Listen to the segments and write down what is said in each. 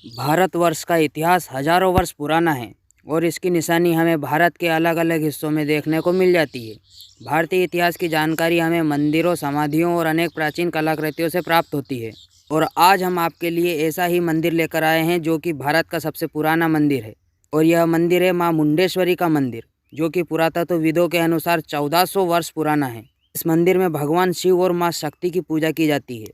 भारतवर्ष का इतिहास हजारों वर्ष पुराना है और इसकी निशानी हमें भारत के अलग अलग हिस्सों में देखने को मिल जाती है। भारतीय इतिहास की जानकारी हमें मंदिरों, समाधियों और अनेक प्राचीन कलाकृतियों से प्राप्त होती है। और आज हम आपके लिए ऐसा ही मंदिर लेकर आए हैं जो कि भारत का सबसे पुराना मंदिर है। और यह मंदिर है माँ मुंडेश्वरी का मंदिर, जो कि पुरातत्वविदों के अनुसार 1400 वर्ष पुराना है। इस मंदिर में भगवान शिव और माँ शक्ति की पूजा की जाती है।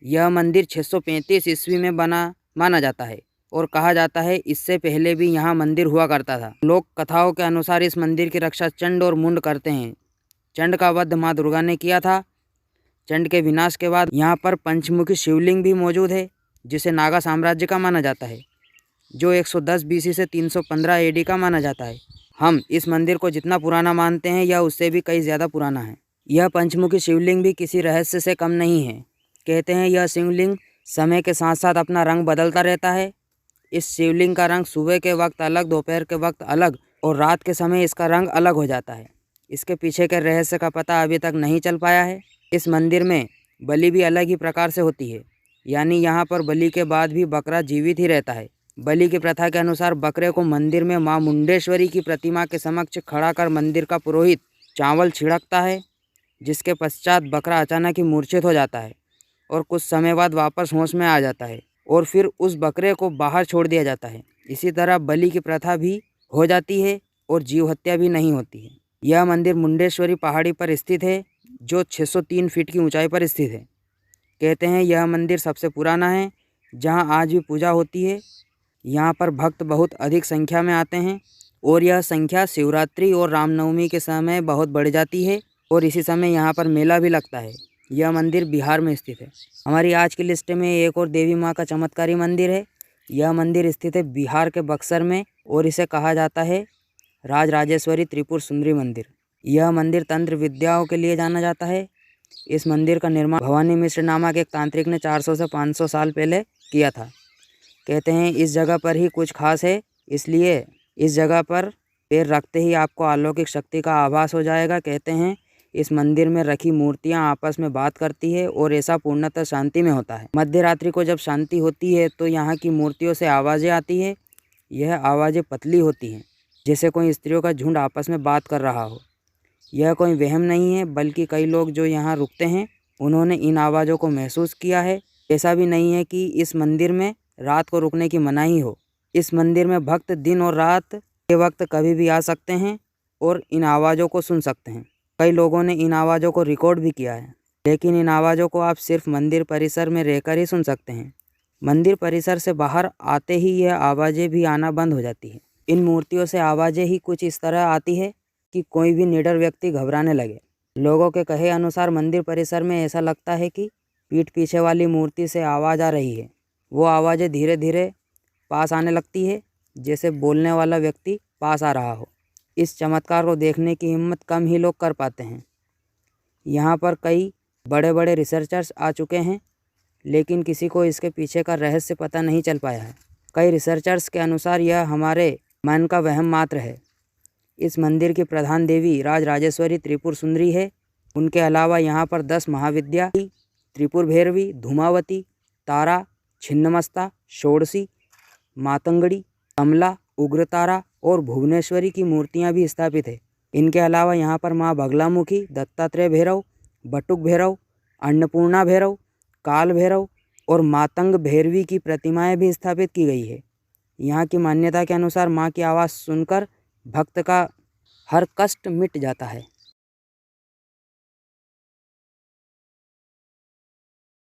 यह मंदिर 635 ईस्वी में बना माना जाता है और कहा जाता है इससे पहले भी यहाँ मंदिर हुआ करता था। लोक कथाओं के अनुसार इस मंदिर की रक्षा चंड और मुंड करते हैं। चंड का वध माँ दुर्गा ने किया था। चंड के विनाश के बाद यहाँ पर पंचमुखी शिवलिंग भी मौजूद है, जिसे नागा साम्राज्य का माना जाता है, जो 110 BC से 315 AD का माना जाता है। हम इस मंदिर को जितना पुराना मानते हैं यह उससे भी कई ज़्यादा पुराना है। यह पंचमुखी शिवलिंग भी किसी रहस्य से कम नहीं है। कहते हैं यह शिवलिंग समय के साथ साथ अपना रंग बदलता रहता है। इस शिवलिंग का रंग सुबह के वक्त अलग, दोपहर के वक्त अलग और रात के समय इसका रंग अलग हो जाता है। इसके पीछे के रहस्य का पता अभी तक नहीं चल पाया है। इस मंदिर में बलि भी अलग ही प्रकार से होती है, यानी यहाँ पर बलि के बाद भी बकरा जीवित ही रहता है। बलि की प्रथा के अनुसार बकरे को मंदिर में माँ मुंडेश्वरी की प्रतिमा के समक्ष खड़ा कर मंदिर का पुरोहित चावल छिड़कता है, जिसके पश्चात बकरा अचानक ही मूर्छित हो जाता है और कुछ समय बाद वापस होश में आ जाता है और फिर उस बकरे को बाहर छोड़ दिया जाता है। इसी तरह बलि की प्रथा भी हो जाती है और जीव हत्या भी नहीं होती है। यह मंदिर मुंडेश्वरी पहाड़ी पर स्थित है, जो 603 फीट की ऊंचाई पर स्थित है। कहते हैं यह मंदिर सबसे पुराना है, जहां आज भी पूजा होती है। यहाँ पर भक्त बहुत अधिक संख्या में आते हैं और यह संख्या शिवरात्रि और रामनवमी के समय बहुत बढ़ जाती है और इसी समय यहाँ पर मेला भी लगता है। यह मंदिर बिहार में स्थित है। हमारी आज की लिस्ट में एक और देवी माँ का चमत्कारी मंदिर है। यह मंदिर स्थित है बिहार के बक्सर में और इसे कहा जाता है राजराजेश्वरी त्रिपुर सुंदरी मंदिर। यह मंदिर तंत्र विद्याओं के लिए जाना जाता है। इस मंदिर का निर्माण भवानी मिश्र नामक एक तांत्रिक ने 400 से 500 साल पहले किया था। कहते हैं इस जगह पर ही कुछ खास है, इसलिए इस जगह पर पैर रखते ही आपको अलौकिक शक्ति का आभास हो जाएगा। कहते हैं इस मंदिर में रखी मूर्तियां आपस में बात करती है और ऐसा पूर्णतः शांति में होता है। मध्य रात्रि को जब शांति होती है तो यहाँ की मूर्तियों से आवाज़ें आती है। यह आवाज़ें पतली होती हैं, जैसे कोई स्त्रियों का झुंड आपस में बात कर रहा हो। यह कोई वहम नहीं है, बल्कि कई लोग जो यहाँ रुकते हैं उन्होंने इन आवाज़ों को महसूस किया है। ऐसा भी नहीं है कि इस मंदिर में रात को रुकने की मनाही हो। इस मंदिर में भक्त दिन और रात के वक्त कभी भी आ सकते हैं और इन आवाज़ों को सुन सकते हैं। कई लोगों ने इन आवाज़ों को रिकॉर्ड भी किया है, लेकिन इन आवाज़ों को आप सिर्फ मंदिर परिसर में रहकर ही सुन सकते हैं। मंदिर परिसर से बाहर आते ही यह आवाज़ें भी आना बंद हो जाती है। इन मूर्तियों से आवाज़ें ही कुछ इस तरह आती है कि कोई भी निडर व्यक्ति घबराने लगे। लोगों के कहे अनुसार मंदिर परिसर में ऐसा लगता है कि पीठ पीछे वाली मूर्ति से आवाज़ आ रही है। वो आवाज़ें धीरे धीरे पास आने लगती है, जैसे बोलने वाला व्यक्ति पास आ रहा हो। इस चमत्कार को देखने की हिम्मत कम ही लोग कर पाते हैं। यहाँ पर कई बड़े बड़े रिसर्चर्स आ चुके हैं, लेकिन किसी को इसके पीछे का रहस्य पता नहीं चल पाया है। कई रिसर्चर्स के अनुसार यह हमारे मन का वहम मात्र है। इस मंदिर की प्रधान देवी राजराजेश्वरी त्रिपुर सुंदरी है। उनके अलावा यहाँ पर 10 महाविद्या, त्रिपुर भैरवी, धूमावती, तारा, छिन्नमस्ता, षोडशी, मातंगड़ी, कमला, उग्रतारा और भुवनेश्वरी की मूर्तियां भी स्थापित है। इनके अलावा यहाँ पर माँ बगलामुखी, दत्तात्रेय भैरव, बटुक भैरव, अन्नपूर्णा भैरव, काल भैरव और मातंग भैरवी की प्रतिमाएं भी स्थापित की गई है। यहाँ की मान्यता के अनुसार माँ की आवाज़ सुनकर भक्त का हर कष्ट मिट जाता है।